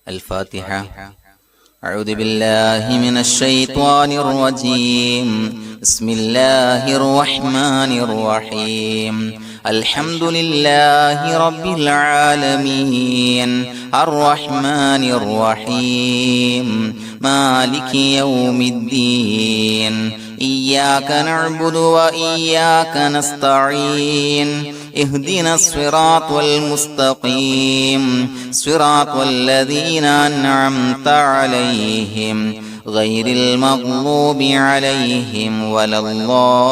الفاتحة. أعوذ بالله من الشيطان الرجيم. بسم الله الرحمن الرحيم. الحمد لله رب العالمين الرحمن الرحيم مالك يوم الدين. إياك نعبد وإياك نستعين. اهدنا الصراط المستقيم صراط الذين أنعمت عليهم غير المغضوب عليهم ولا الضالين.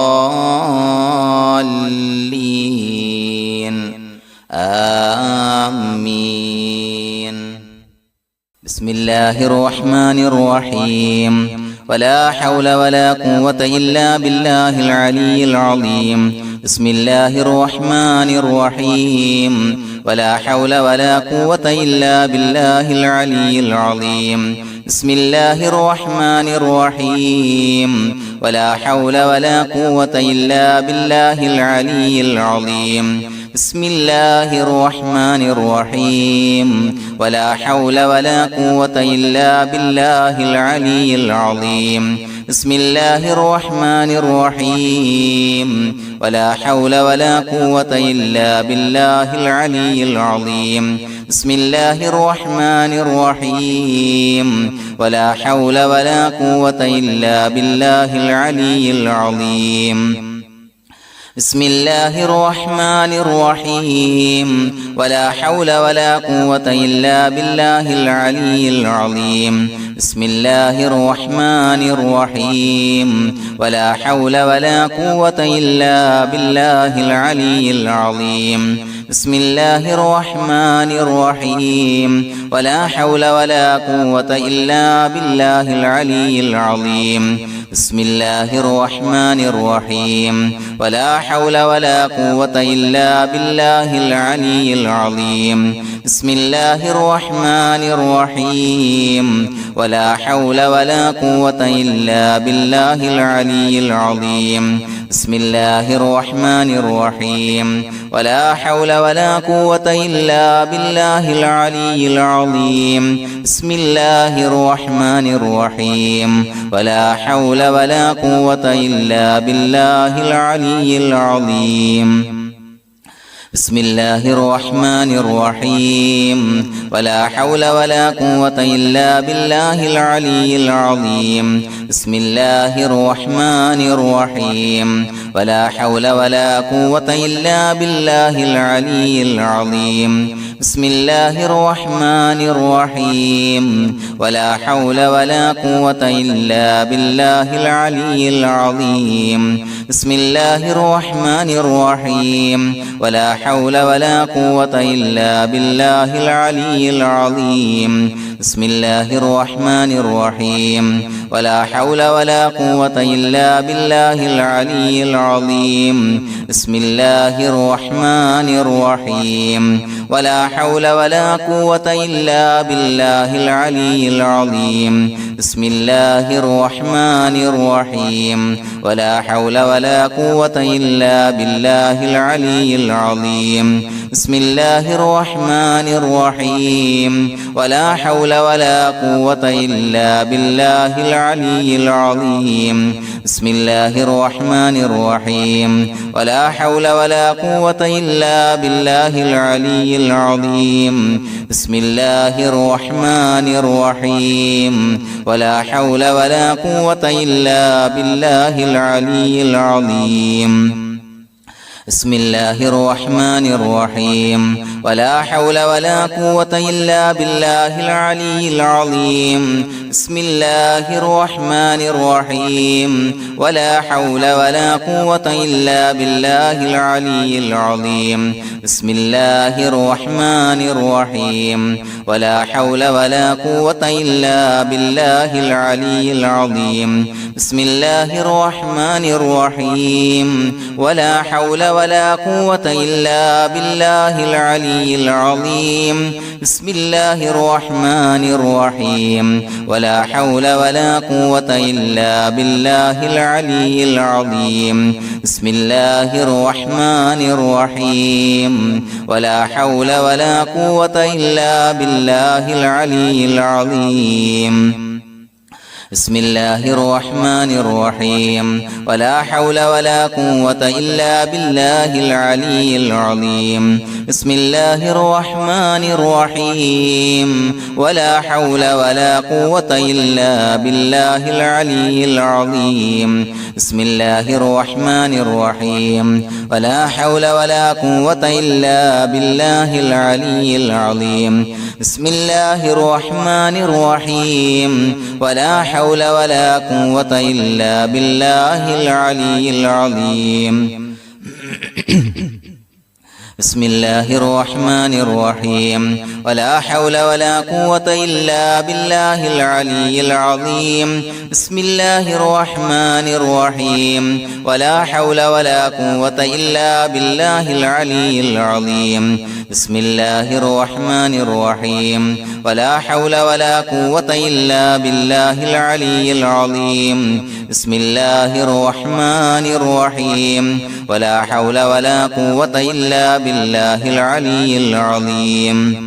آمين. بسم الله الرحمن الرحيم. ولا حول ولا قوة إلا بالله العلي العظيم. بسم الله الرحمن الرحيم. ولا حول ولا قوة إلا بالله العلي العظيم. بسم الله الرحمن الرحيم. ولا حول ولا قوة إلا بالله العلي العظيم. بسم الله الرحمن الرحيم. ولا حول ولا قوة إلا بالله العلي العظيم. بسم الله الرحمن الرحيم. ولا حول ولا قوة إلا بالله العلي العظيم. بسم الله الرحمن الرحيم. ولا حول ولا قوة إلا بالله العلي العظيم. بسم الله الرحمن الرحيم. ولا حول ولا قوة إلا بالله العلي العظيم. بسم الله الرحمن الرحيم. ولا حول ولا قوة إلا بالله العلي العظيم. بسم الله الرحمن الرحيم. ولا حول ولا قوة إلا بالله العلي العظيم. بسم الله الرحمن الرحيم. ولا حول ولا قوة إلا بالله العلي العظيم. بسم الله الرحمن الرحيم. ولا حول ولا قوة إلا بالله العلي العظيم. بسم الله الرحمن الرحيم. ولا حول ولا قوة إلا بالله العلي العظيم. بسم الله الرحمن الرحيم. ولا حول ولا قوة إلا بالله العلي العظيم. بسم الله الرحمن الرحيم. ولا حول ولا قوة إلا بالله العلي العظيم. بسم الله الرحمن الرحيم. ولا حول ولا قوة إلا بالله العلي العظيم. بسم الله الرحمن الرحيم. ولا حول ولا قوة إلا بالله العلي العظيم. بسم الله الرحمن الرحيم. ولا حول ولا قوة إلا بالله العلي العظيم. بسم الله الرحمن الرحيم. ولا حول ولا قوة إلا بالله العلي العظيم. بسم الله الرحمن الرحيم. ولا حول ولا قوة إلا بالله العلي العظيم. بسم الله الرحمن الرحيم. ولا حول ولا قوة إلا بالله العلي العظيم. بسم الله الرحمن الرحيم. ولا حول ولا قوة إلا بالله العلي العظيم. بسم الله الرحمن الرحيم. ولا حول ولا قوة إلا بالله العلي العظيم. بسم الله الرحمن الرحيم. ولا حول ولا قوة إلا بالله العلي العظيم. بسم الله الرحمن الرحيم. ولا حول ولا قوة إلا بالله العلي العظيم. بسم الله الرحمن الرحيم. ولا حول ولا قوة إلا بالله العلي العظيم. بسم الله الرحمن الرحيم. ولا حول ولا قوة إلا بالله العلي العظيم. بسم الله الرحمن الرحيم. ولا حول ولا قوة إلا بالله العلي العظيم بسم الله الرحمن الرحيم ولا حول ولا قوة إلا بالله العلي العظيم بسم الله الرحمن الرحيم ولا حول ولا قوة إلا بالله العلي العظيم بسم الله الرحمن الرحيم ولا حول ولا قوة إلا بالله العلي العظيم بسم الله الرحمن الرحيم ولا حول ولا قوة إلا بالله العلي العظيم بسم الله الرحمن الرحيم ولا حول ولا قوة إلا بالله العلي العظيم بسم الله الرحمن الرحيم ولا حول ولا قوة إلا بالله العلي العظيم بسم الله الرحمن الرحيم ولا حول ولا قوة إلا بالله العلي العظيم بسم الله الرحمن الرحيم ولا حول ولا قوة إلا بالله العلي العظيم بسم الله الرحمن الرحيم ولا حول ولا قوة إلا بالله العلي العظيم بسم الله الرحمن الرحيم ولا حول ولا قوة إلا بالله العلي العظيم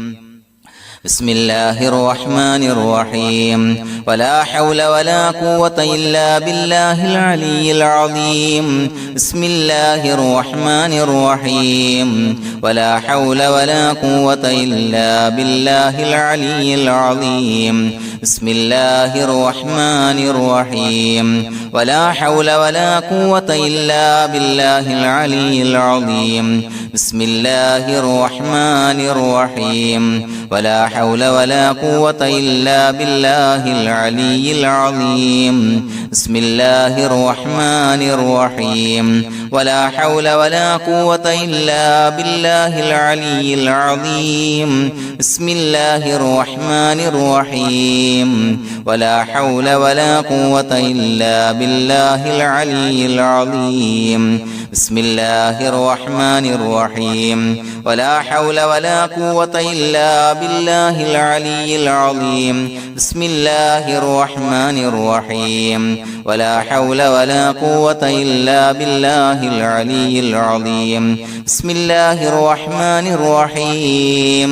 بسم الله الرحمن الرحيم ولا حول ولا قوة إلا بالله العلي العظيم بسم الله الرحمن الرحيم ولا حول ولا قوة إلا بالله العلي العظيم بسم الله الرحمن الرحيم ولا حول ولا قوة إلا بالله العلي العظيم بسم الله الرحمن الرحيم ولا حول ولا قوة إلا بالله العلي العظيم بسم الله الرحمن الرحيم ولا حول ولا قوة إلا بالله العلي العظيم بسم الله الرحمن الرحيم ولا حول ولا قوة إلا بالله العلي العظيم بسم الله الرحمن الرحيم ولا حول ولا قوة إلا بالله العلي العظيم بسم الله الرحمن الرحيم ولا حول ولا قوة إلا بالله العلي العظيم بسم الله الرحمن الرحيم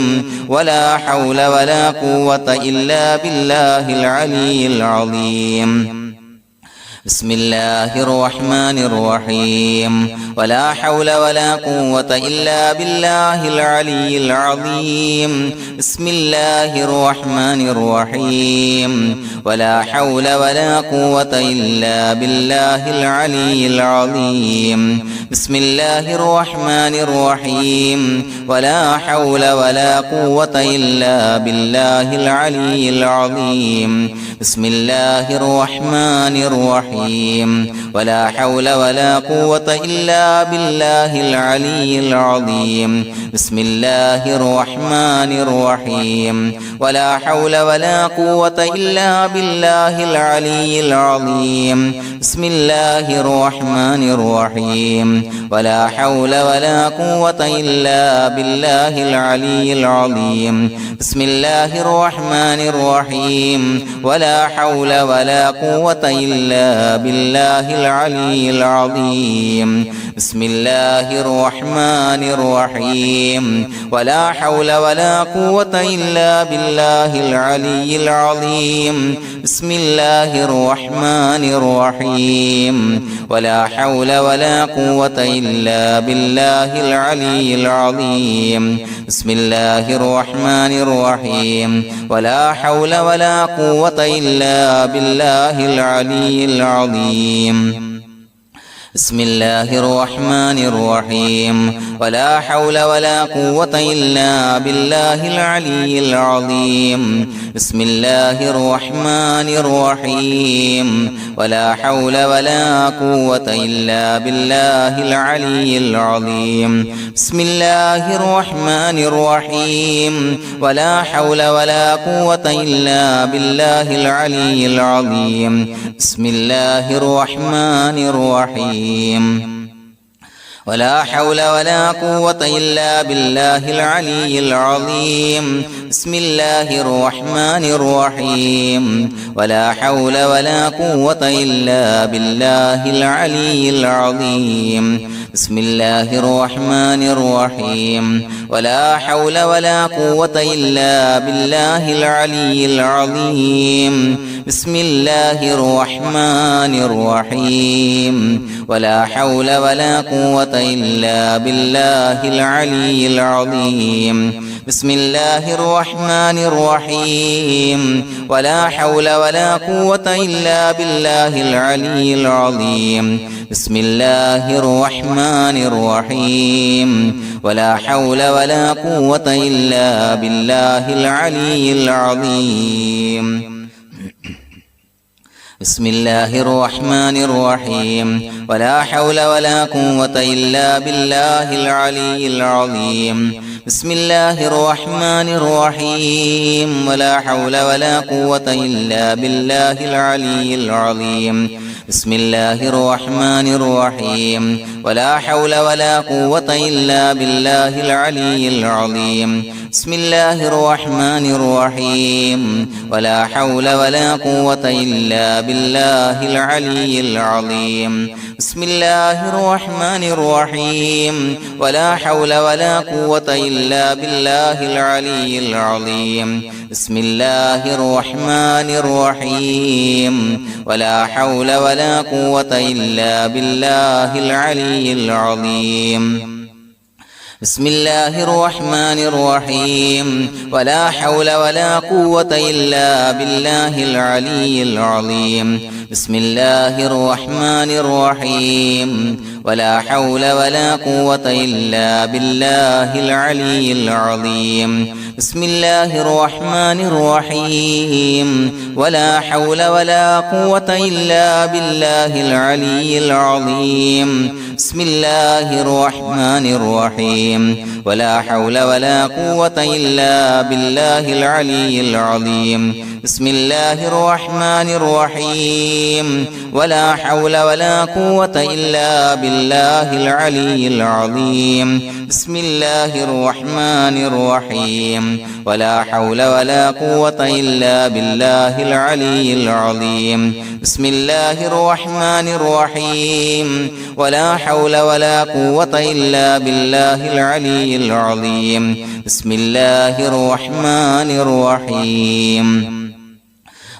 ولا حول ولا قوة إلا بالله العلي العظيم بسم الله الرحمن الرحيم ولا حول ولا قوة إلا بالله العلي العظيم بسم الله الرحمن الرحيم ولا حول ولا قوة إلا بالله العلي العظيم بسم الله الرحمن الرحيم ولا حول ولا قوة إلا بالله العلي العظيم بسم الله الرحمن الرحيم ولا حول ولا قوة إلا بالله العلي العظيم بسم الله الرحمن الرحيم ولا حول ولا قوة إلا بالله العلي العظيم بسم الله الرحمن الرحيم ولا حول ولا قوة إلا بالله العلي العظيم بسم الله الرحمن الرحيم ولا حول ولا قوة إلا بالله العلي العظيم بسم الله الرحمن الرحيم ولا حول ولا قوة إلا بالله العلي العظيم بسم الله الرحمن الرحيم ولا حول ولا قوة إلا بالله العلي العظيم بسم الله الرحمن الرحيم ولا حول ولا قوة إلا بالله العلي العظيم بسم الله الرحمن الرحيم ولا حول ولا قوة إلا بالله العلي العظيم بسم الله الرحمن الرحيم ولا حول ولا قوة إلا بالله العلي العظيم بسم الله الرحمن الرحيم ولا حول ولا قوة إلا بالله العلي العظيم بسم الله الرحمن الرحيم ولا حول ولا قوة إلا بالله العلي العظيم بسم الله الرحمن الرحيم ولا حول ولا قوة إلا بالله العلي العظيم بسم الله الرحمن الرحيم ولا حول ولا قوة إلا بالله العلي العظيم بسم الله الرحمن الرحيم ولا حول ولا قوة إلا بالله العلي العظيم بسم الله الرحمن الرحيم ولا حول ولا قوة إلا بالله العلي العظيم بسم الله الرحمن الرحيم ولا حول ولا قوة إلا بالله العلي العظيم بسم الله الرحمن الرحيم ولا حول ولا قوة إلا بالله العلي العظيم بسم الله الرحمن الرحيم ولا حول ولا قوة إلا بالله العلي العظيم بسم الله الرحمن الرحيم ولا حول ولا قوة إلا بالله العلي العظيم بسم الله الرحمن الرحيم ولا حول ولا قوة إلا بالله العلي العظيم بسم الله الرحمن الرحيم ولا حول ولا قوة إلا بالله العلي العظيم بسم الله الرحمن الرحيم ولا حول ولا قوة إلا بالله العلي العظيم بسم الله الرحمن الرحيم ولا حول ولا قوة إلا بالله العلي العظيم بسم الله الرحمن الرحيم ولا حول ولا قوة إلا بالله العلي العظيم بسم الله الرحمن الرحيم ولا حول ولا قوة إلا بالله العلي العظيم بسم الله الرحمن الرحيم ولا حول ولا قوة إلا بالله العلي العظيم بسم الله الرحمن الرحيم ولا حول ولا قوة إلا بالله العلي العظيم بسم الله الرحمن الرحيم ولا حول ولا قوة إلا بالله العلي العظيم بسم الله الرحمن الرحيم ولا حول ولا قوة إلا بالله العلي العظيم بسم الله الرحمن الرحيم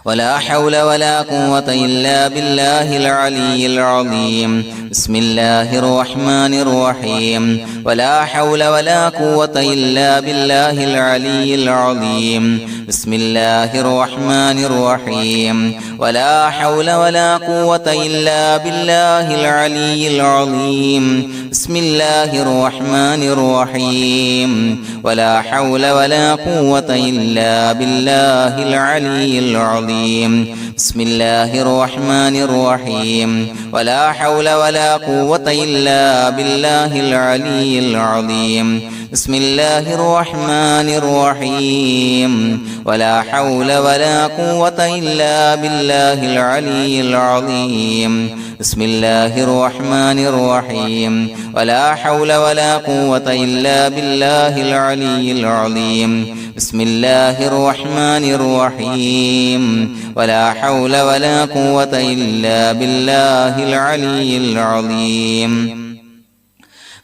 ولا حول ولا قوة إلا بالله العلي العظيم بسم الله الرحمن الرحيم ولا حول ولا قوة إلا بالله العلي العظيم بسم الله الرحمن الرحيم ولا حول ولا قوة إلا بالله العلي العظيم بسم الله الرحمن الرحيم ولا حول ولا قوة إلا بالله العلي العظيم بسم الله الرحمن الرحيم ولا حول ولا قوة إلا بالله العلي العظيم بسم الله الرحمن الرحيم ولا حول ولا قوة إلا بالله العلي العظيم بسم الله الرحمن الرحيم ولا حول ولا قوة إلا بالله العلي العظيم بسم الله الرحمن الرحيم ولا حول ولا قوة إلا بالله العلي العظيم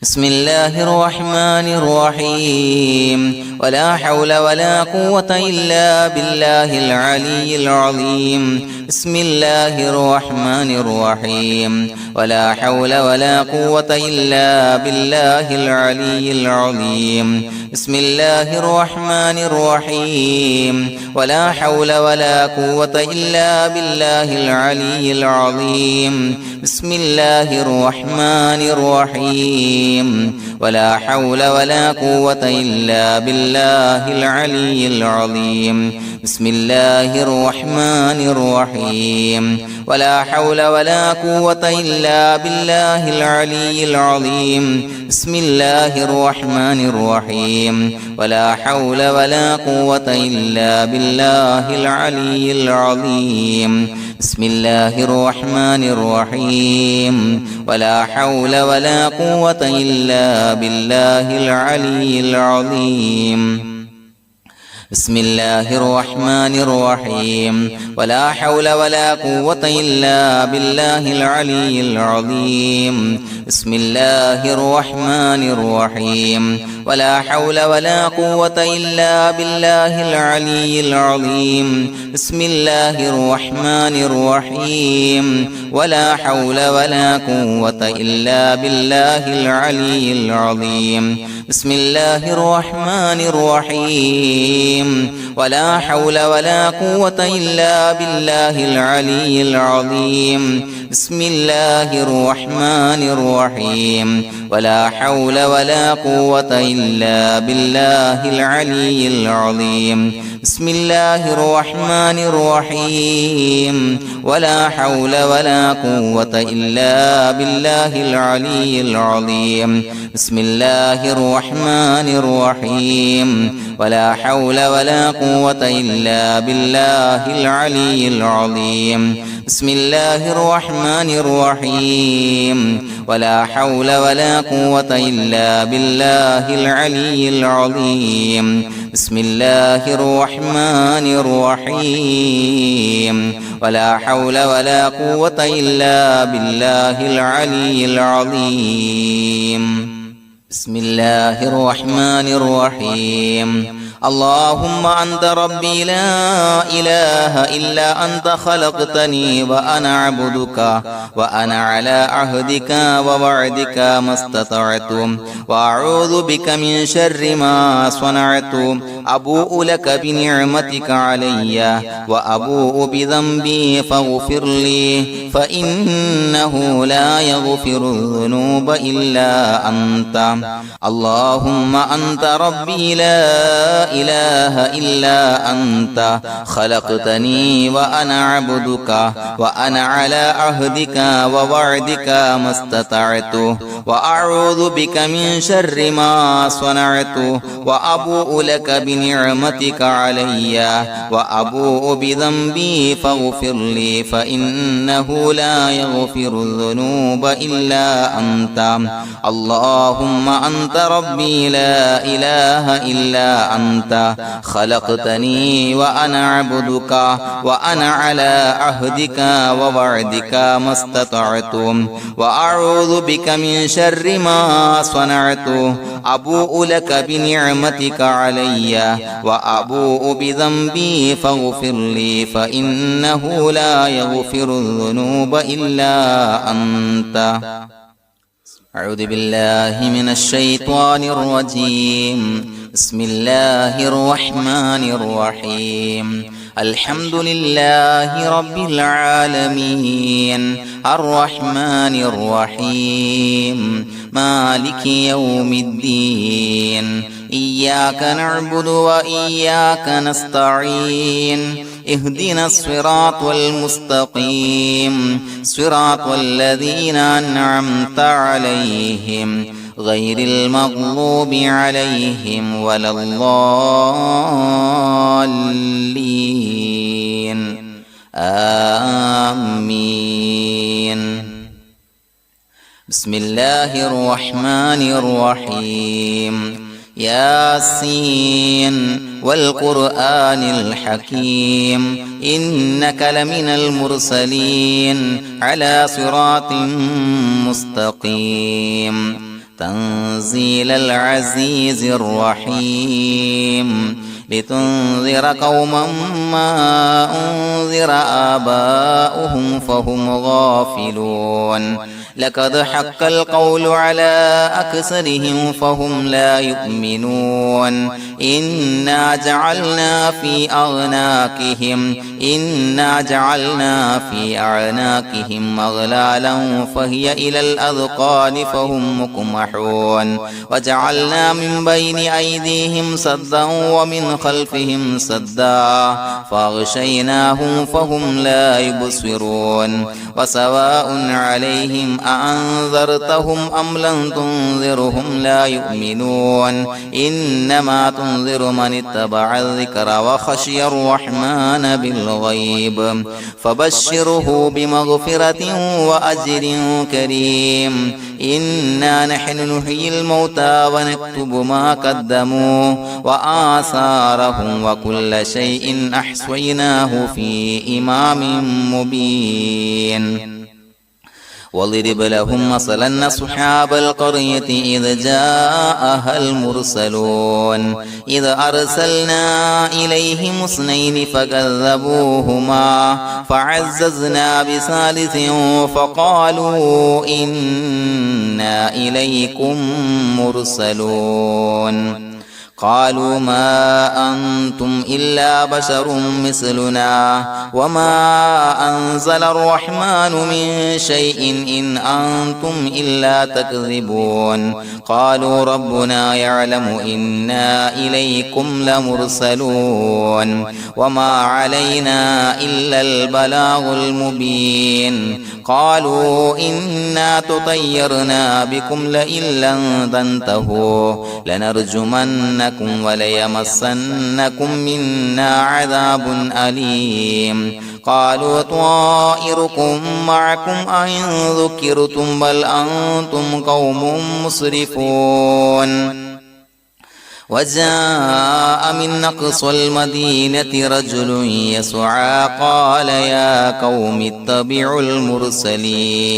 بسم الله الرحمن الرحيم ولا حول ولا قوة إلا بالله العلي العظيم بسم الله الرحمن الرحيم ولا حول ولا قوة إلا بالله العلي العظيم بسم الله الرحمن الرحيم ولا حول ولا قوة إلا بالله العلي العظيم بسم الله الرحمن الرحيم ولا حول ولا قوة إلا بالله العلي العظيم بسم الله الرحمن الرحيم ولا حول ولا قوة إلا بالله العلي العظيم بسم الله الرحمن الرحيم ولا حول ولا قوة إلا بالله العلي العظيم بسم الله الرحمن الرحيم ولا حول ولا قوة إلا بالله العلي العظيم بسم الله الرحمن الرحيم ولا حول ولا قوة إلا بالله العلي العظيم بسم الله الرحمن الرحيم ولا حول ولا قوة إلا بالله العلي العظيم بسم الله الرحمن الرحيم ولا حول ولا قوة إلا بالله العلي العظيم بسم الله الرحمن الرحيم ولا حول ولا قوة إلا بالله العلي العظيم بسم الله الرحمن الرحيم ولا حول ولا قوة إلا بالله العلي العظيم بسم الله الرحمن الرحيم ولا حول ولا قوة إلا بالله العلي العظيم بسم الله الرحمن الرحيم ولا حول ولا قوة إلا بالله العلي العظيم بسم الله الرحمن الرحيم ولا حول ولا قوة إلا بالله العلي العظيم بسم الله الرحمن الرحيم ولا حول ولا قوة إلا بالله العلي العظيم بسم الله الرحمن الرحيم اللهم أنت ربي لا إله إلا أنت خلقتني وأنا عبدك وأنا على عهدك ووعدك ما استطعت وأعوذ بك من شر ما صنعت أبوء لك بنعمتك علي وأبوء بذنبي فاغفر لي فإنه لا يغفر الذنوب إلا أنت اللهم أنت ربي لا إله إلا أنت خلقتني وأنا عبدك وأنا على عهدك ووعدك ما استطعت وأعوذ بك من شر ما صنعت وأبوء لك بنعمتك علي وأبوء بذنبي فاغفر لي فإنه لا يغفر الذنوب إلا أنت اللهم أنت ربي لا إله إلا أنت خلقتني وأنا عبدك وأنا على عهدك ووعدك ما استطعت وأعوذ بك من شر ما صنعت أبوء لك بنعمتك علي وأبوء بذنبي فاغفر لي فإنه لا يغفر الذنوب إلا أنت أعوذ بالله من الشيطان الرجيم بسم الله الرحمن الرحيم الحمد لله رب العالمين الرحمن الرحيم مالك يوم الدين إياك نعبد وإياك نستعين اهدنا الصراط المستقيم صراط الذين أنعمت عليهم غير المغضوب عليهم ولا الضالين آمين بسم الله الرحمن الرحيم ياسين والقرآن الحكيم إنك لمن المرسلين على صراط مستقيم تنزيل العزيز الرحيم لتنذر قوما ما أنذر آباؤهم فهم غافلون لقد حق القول على أكثرهم فهم لا يؤمنون إنا جعلنا في أعناقهم أغلالا فهي إلى الأذقان فهم مقمحون وجعلنا من بين أيديهم سدا ومن خلفهم سدا فأغشيناهم فهم لا يبصرون وسواء عليهم أأنذرتهم أم لم تنذرهم لا يؤمنون إنما تنذر من اتبع الذكر وخشي الرحمن بالغيب فبشره بمغفرة وأجر كريم إنا نحن نحيي الموتى ونكتب ما قدموا وآثارهم وكل شيء أحصيناه في إمام مبين واضرب لهم مثلا أصحاب القرية إذ جاءها المرسلون إذ أرسلنا إليهم اثنين فكذبوهما فعززنا بثالث فقالوا إنا إليكم مرسلون قالوا ما أنتم إلا بشر مثلنا وما أنزل الرحمن من شيء إن أنتم إلا تكذبون قالوا ربنا يعلم إنا إليكم لمرسلون وما علينا إلا البلاغ المبين قالوا إنا تطيرنا بكم لئن لم تنتهوا لنرجمنكم وليمسنكم منا عذاب أليم قالوا طائركم معكم أئن ذكرتم بل أنتم قوم مسرفون وجاء من أقصى المدينة رجل يسعى قال يا قوم اتبعوا المرسلين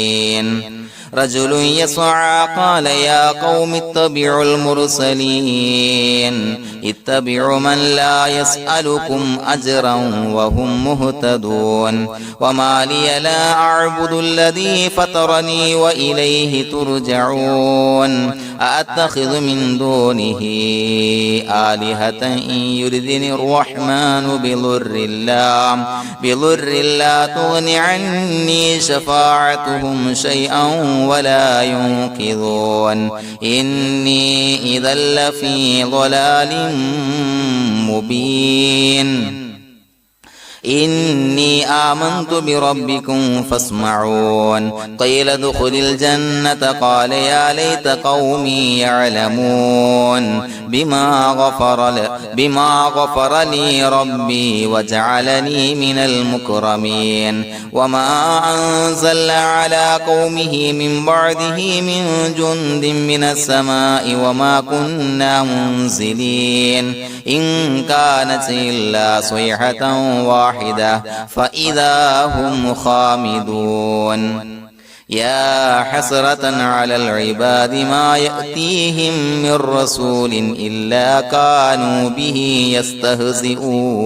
رجل يسعى قال يا قوم اتبعوا المرسلين اتبعوا من لا يسألكم أجرا وهم مهتدون وما لي لا أعبد الذي فطرني وإليه ترجعون أأتخذ من دونه آلهة إن يردني الرحمن بضر لا تغن عني شفاعتهم شيئا ولا ينقذون إني إذا لفي ضلال مبين إني آمنت بربكم فاسمعون قيل ادخل الجنة قال يا ليت قومي يعلمون بما غفر لي ربي وجعلني من المكرمين وما أنزلنا على قومه من بعده من جند من السماء وما كنا منزلين إن كانت إلا صيحة واحدة فإذا هم خامدون يا حسرة على العباد ما يأتيهم من رسول إلا كانوا به يستهزئون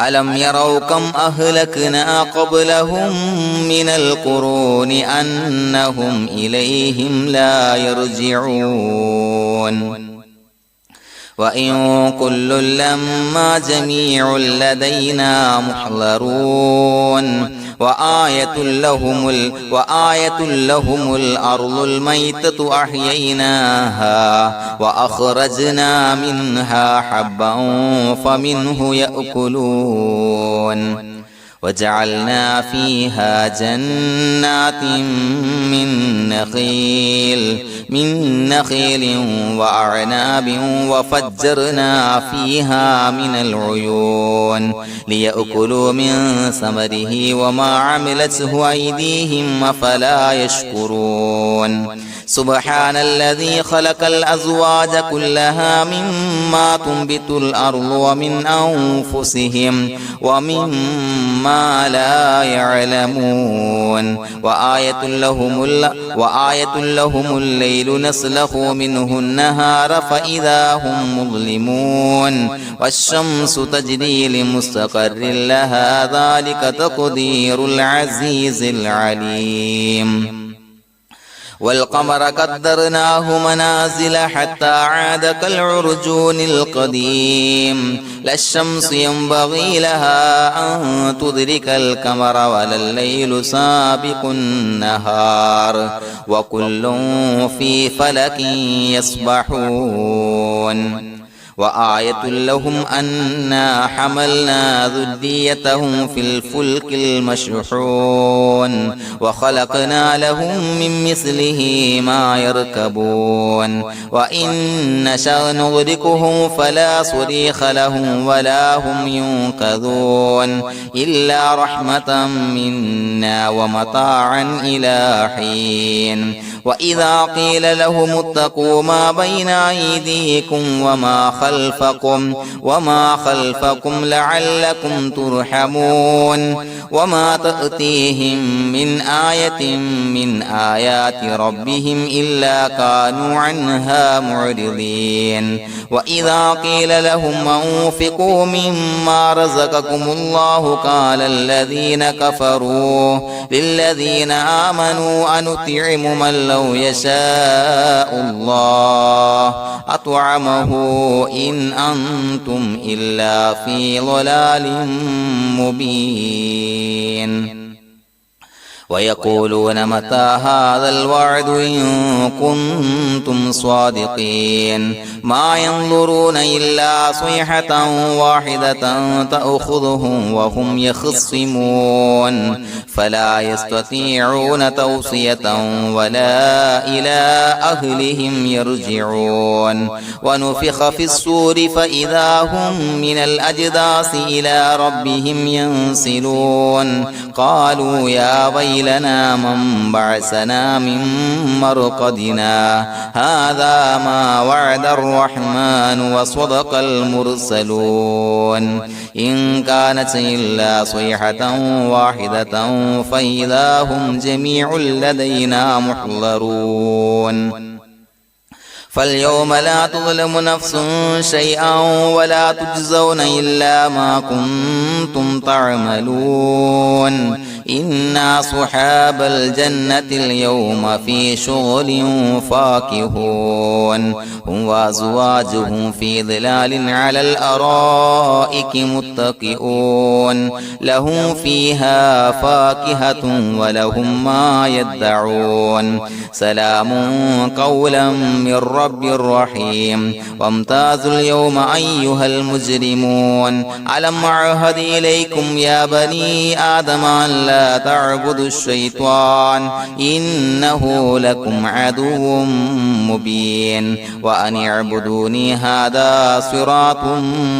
ألم يروا كم أهلكنا قبلهم من القرون أنهم إليهم لا يرجعون وإن كل لما جميع لدينا محضرون وآية لهم الأرض الميتة أحييناها وأخرجنا منها حبا فمنه يأكلون وجعلنا فيها جنات من نخيل وأعناب وفجرنا فيها من العيون ليأكلوا من ثمره وما عملته أيديهم أفلا يشكرون سبحان الذي خلق الأزواج كلها مما تنبت الأرض ومن أنفسهم ومما لا يعلمون وآية لهم الليل نسلخ منه النهار فإذا هم مظلمون والشمس تجري لمستقر لها ذلك تقدير العزيز العليم والقمر قدرناه منازل حتى عاد كالعرجون القديم لا الشمس ينبغي لها أن تدرك القمر ولا الليل سابق النهار وكل في فلك يسبحون وآية لهم أنا حملنا ذريتهم في الفلك المشحون وخلقنا لهم من مثله ما يركبون وإن نشأ نغرقهم فلا صريخ لهم ولا هم ينقذون إلا رحمة منا ومتاعا إلى حين وإذا قيل لهم اتقوا ما بين أيديكم وما خلفكم لعلكم ترحمون وما تأتيهم من آية من آيات ربهم إلا كانوا عنها معرضين وإذا قيل لهم أنفقوا مما رزقكم الله قال الذين كفروا للذين آمنوا أنطعم من لو يشاء الله أطعمه إن أنتم إلا في ضلال مبين ويقولون متى هذا الوعد إن كنتم صادقين ما ينظرون إلا صيحة واحدة تأخذهم وهم يخصمون فلا يستطيعون توصية ولا إلى أهلهم يرجعون ونفخ في الصور فإذا هم من الأجداث إلى ربهم ينسلون قالوا يا ويلنا من بعثنا من مرقدنا هذا ما وعد الرحمن وصدق المرسلون إن كانت إلا صيحة واحدة فإذا هم جميع لدينا محضرون فاليوم لا تظلم نفس شيئا ولا تجزون إلا ما كنتم تعملون إنا أصحاب الجنة اليوم في شغل فاكهون هم وأزواجهم في ظلال على الأرائك متكئون لهم فيها فاكهة ولهم ما يدعون سلام قولا من رب رحيم وامتازوا اليوم أيها المجرمون ألم أعهد إليكم يا بني آدم أن لا تعبدوا الشيطان إنه لكم عدو مبين وأن اعبدوني هذا صراط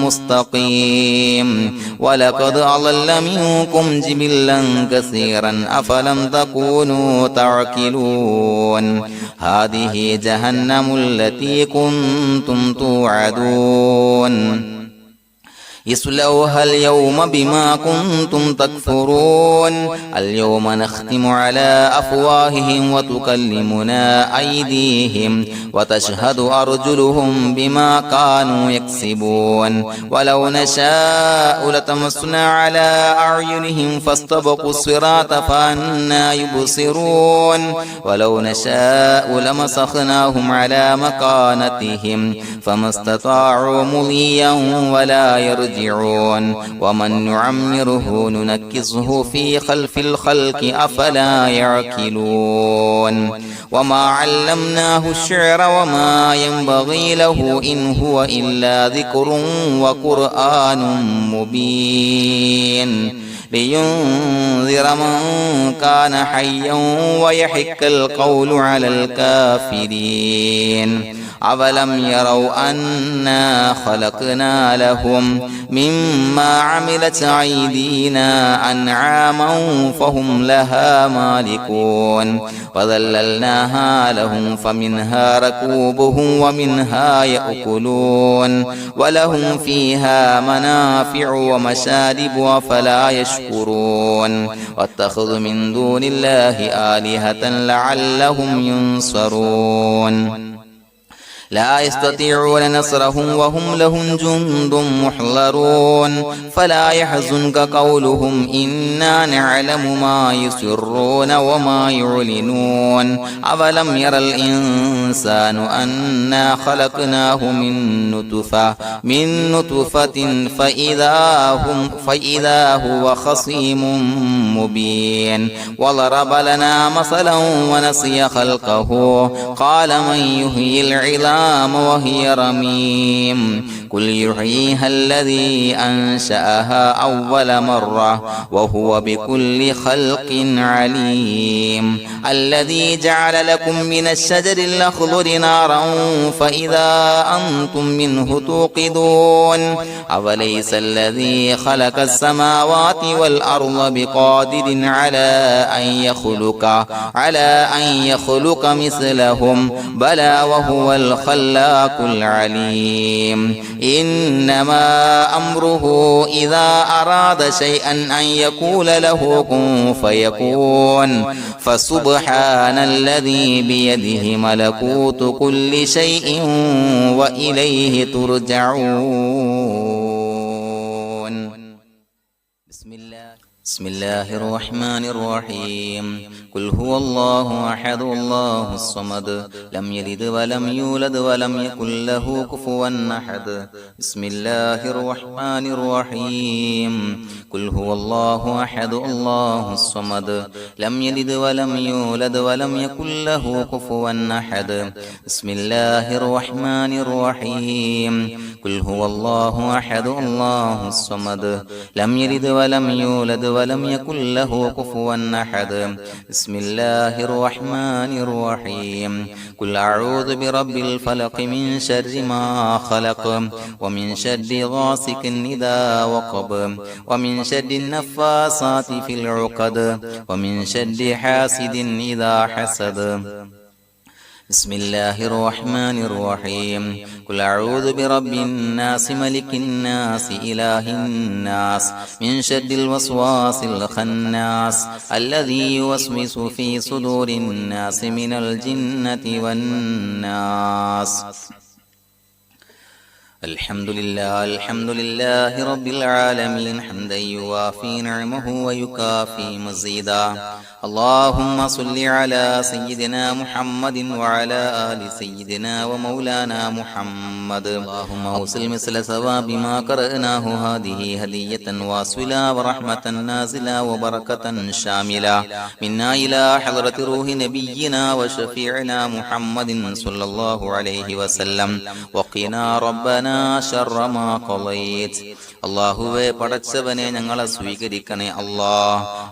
مستقيم ولقد أضل منكم جبلا كثيرا أفلم تكونوا تعقلون هذه جهنم التي كنتم توعدون اصلوها اليوم بما كنتم تكفرون اليوم نختم على أفواههم وتكلمنا أيديهم وتشهد أرجلهم بما كانوا يكسبون ولو نشاء لتمسنا على أعينهم فاستبقوا الصراط فأنى يبصرون ولو نشاء لمسخناهم على مكانتهم فما استطاعوا مضيا ولا يرجعون ومن نعمره ننكسه في خلف الخلق أفلا يعقلون وما علمناه الشعر وما ينبغي له إن هو إلا ذكر وقرآن مبين لينذر من كان حيا ويحق القول على الكافرين أولم يروا أنا خلقنا لهم مما عملت أيدينا أنعاما فهم لها مالكون وذللناها لهم فمنها ركوبهم ومنها يأكلون ولهم فيها منافع ومشارب أفلا يشكرون واتخذوا من دون الله آلهة لعلهم ينصرون لا يستطيعون نصرهم وهم لهم جند محضرون فلا يحزنك قولهم إنا نعلم ما يسرون وما يعلنون أولم ير الإنسان أنا خلقناه من نطفة فإذا هو خصيم مبين وضرب لنا مثلا ونسي خلقه قال من يحيي العظام وهي رميم قل يحييها الذي أنشأها أول مرة وهو بكل خلق عليم الذي جعل لكم من الشجر الأخضر نارا فإذا أنتم منه توقدون أوليس الذي خلق السماوات والأرض بقادر على أن يخلق مثلهم بلى وهو الخلاق العليم إنما أمره إذا أراد شيئا أن يقول له كن فيكون فسبحان الذي بيده ملكوت كل شيء وإليه ترجعون بسم الله الرحمن الرحيم قل هو الله أحد الله الصمد لم يلد ولم يولد ولم يكن له كفوا أحد بسم الله الرحمن الرحيم قل هو الله أحد الله الصمد لم يلد ولم يولد ولم يكن له كفوا أحد بسم الله الرحمن الرحيم قل هو الله أحد الله الصمد لم يلد ولم يولد ولم يكن له كفوا أحد بسم الله الرحمن الرحيم قل أعوذ برب الفلق من شر ما خلق ومن شر غاسق إذا وقب ومن شر النفاثات في العقد ومن شر حاسد إذا حسد بسم الله الرحمن الرحيم قل أعوذ برب الناس ملك الناس إله الناس من شر الوسواس الخناس الذي يوسوس في صدور الناس من الجنة والناس الحمد لله رب العالمين حمدا يوافي نعمه ويكافي مزيدا اللهم صل على سيدنا محمد وعلى آل سيدنا ومولانا محمد اللهم أوصل مثل ثواب ما قرأناه هذه هدية واصلة ورحمة نازلة وبركة شاملة منا إلى حضرة روح نبينا وشفيعنا محمد صلى الله عليه وسلم وقنا ربنا شر ما قضيت അള്ളാഹുവേ പടച്ചവനെ ഞങ്ങളെ സ്വീകരിക്കണേ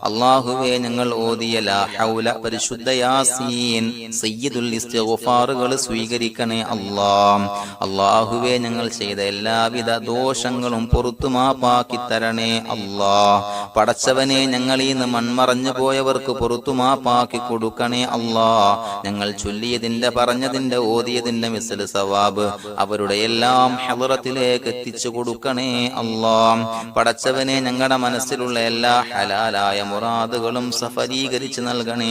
അള്ളാഹുവേ ഞങ്ങൾ ഓതിയ ലാ ഹൗല പരിശുദ്ധ യാസീൻ സയ്യിദുൽ ഇസ്തിഗ്ഫാറുകൾ സ്വീകരിക്കണേ അള്ളാഹുവേ ഞങ്ങൾ ചെയ്ത എല്ലാവിധ ദോഷങ്ങളും പുറത്തു മാപ്പാക്കി തരണേ പടച്ചവനെ ഞങ്ങളിൽ നിന്ന് മൺമറഞ്ഞു പോയവർക്ക് പുറത്തു മാപ്പാക്കി കൊടുക്കണേ ഞങ്ങൾ ചൊല്ലിയതിന്റെ പറഞ്ഞതിന്റെ ഓതിയതിന്റെ മിസ്ൽ സവാബ് അവരുടെ എല്ലാം ഹളറത്തിലേക്ക് എത്തിച്ചു കൊടുക്കണേ പടച്ചവനെ ഞങ്ങളുടെ മനസ്സിലുള്ള എല്ലാ ഹലാലായ മുറാദുകളും സഫലീകരിച്ച് നൽകണേ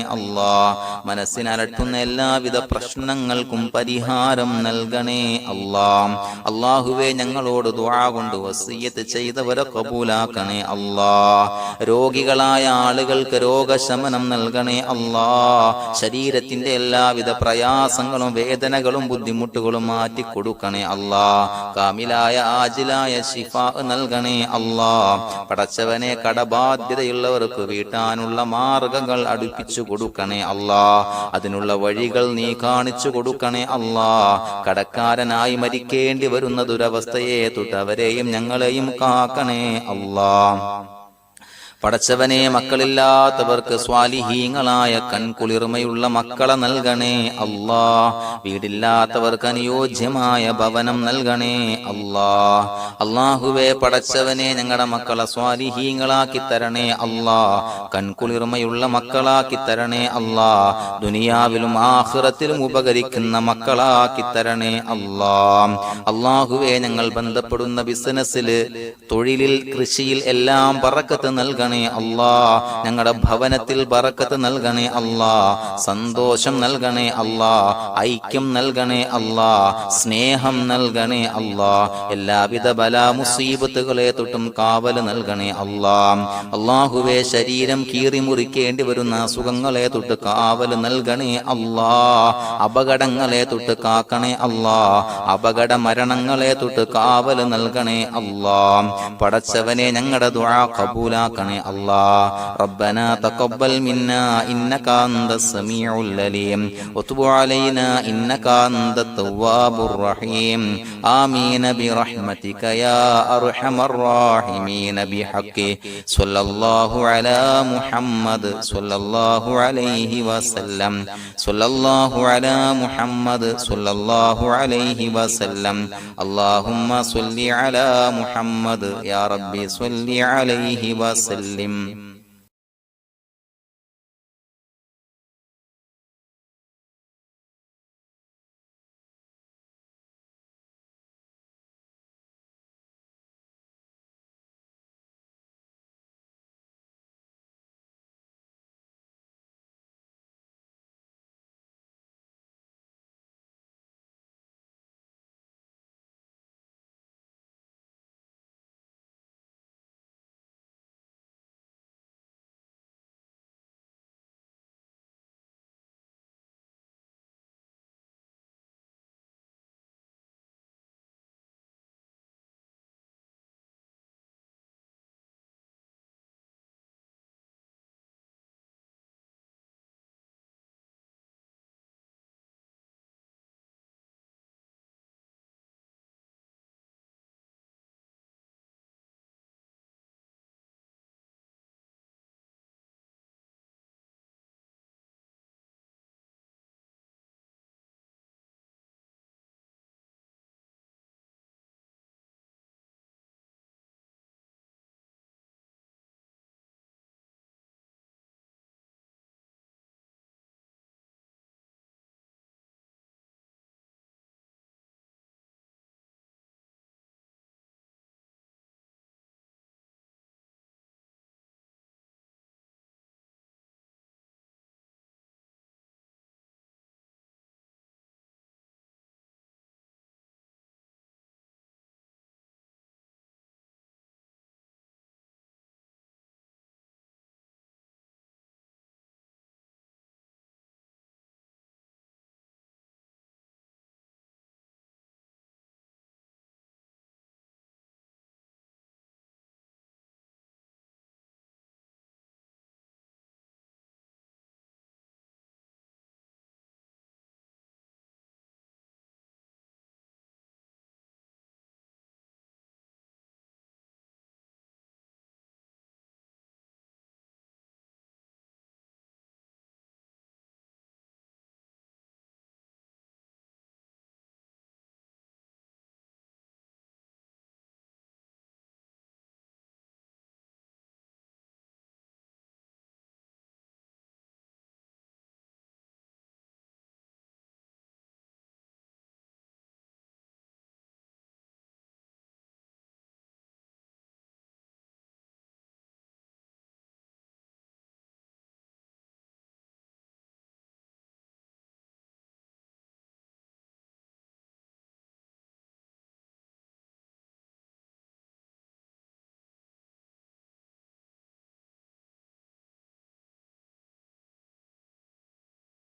മനസ്സിനലട്ടുന്ന എല്ലാവിധ പ്രശ്നങ്ങൾക്കും പരിഹാരം നൽകണേ അള്ളാഹുവേ ഞങ്ങളോട് ദുആ കൊണ്ട് വസിയ്യത്ത് ചെയ്തവരെ കബൂലാക്കണേ രോഗികളായ ആളുകൾക്ക് രോഗശമനം നൽകണേ ശരീരത്തിന്റെ എല്ലാവിധ പ്രയാസങ്ങളും വേദനകളും ബുദ്ധിമുട്ടുകളും മാറ്റി കൊടുക്കണേ കാമിലായ ആജിലായ ശിഫാ നൽകണേ പടച്ചവനെ കടബാധ്യതയുള്ളവർക്ക് വീട്ടാനുള്ള മാർഗങ്ങൾ അടുപ്പിച്ചു കൊടുക്കണേ അതിനുള്ള വഴികൾ നീ കാണിച്ചു കൊടുക്കണേ കടക്കാരനായി മരിക്കേണ്ടി വരുന്ന ദുരവസ്ഥയെ തൊട്ടവരെയും ഞങ്ങളെയും കാക്കണേ പടച്ചവനെ മക്കളില്ലാത്തവർക്ക് സ്വാലിഹീങ്ങളായ കൺകുളിർമയുള്ള മക്കളെ നൽകണേ വീടില്ലാത്തവർക്ക് അനുയോജ്യമായ ഭവനം നൽകണേ അള്ളാഹുവേ പടച്ചവനെ ഞങ്ങളുടെ മക്കളെ സ്വാലിഹീങ്ങളാക്കി തരണേ കൺകുളിർമയുള്ള മക്കളാക്കി തരണേ ദുനിയാവിലും ആഖിറത്തിലും ഉപകരിക്കുന്ന മക്കളാക്കി തരണേ അള്ളാഹുവേ ഞങ്ങൾ ബന്ധപ്പെടുന്ന ബിസിനസ്സില് തൊഴിലിൽ കൃഷിയിൽ എല്ലാം ബറക്കത്ത് നൽകണേ ഞങ്ങളുടെ ഭവനത്തിൽ ബറക്കത്ത് നൽകണേ സന്തോഷം നൽകണേ ഐക്യം നൽകണേ സ്നേഹം നൽകണേ എല്ലാവിധ ബലാ മുസീബത്തുകളെ തൊട്ടും കാവല് നൽകണേ അള്ളാഹുവേ ശരീരം കീറി മുറിക്കേണ്ടി വരുന്ന അസുഖങ്ങളെ തൊട്ട് കാവല് നൽകണേ അപകടങ്ങളെ തൊട്ട് കാക്കണേ അപകട മരണങ്ങളെ തൊട്ട് കാവല് നൽകണേ പടച്ചവനെ ഞങ്ങളുടെ ദുആ കബൂലാക്കണേ الله. ربنا تقبل منا إنك أنت السميع العليم وتب علينا إنك أنت التواب الرحيم. آمين برحمتك يا أرحم الراحمين بحق صلى الله على محمد صلى الله عليه وسلم. صلى الله على محمد صلى الله عليه وسلم. اللهم صل على محمد يا ربي صل عليه وسلم.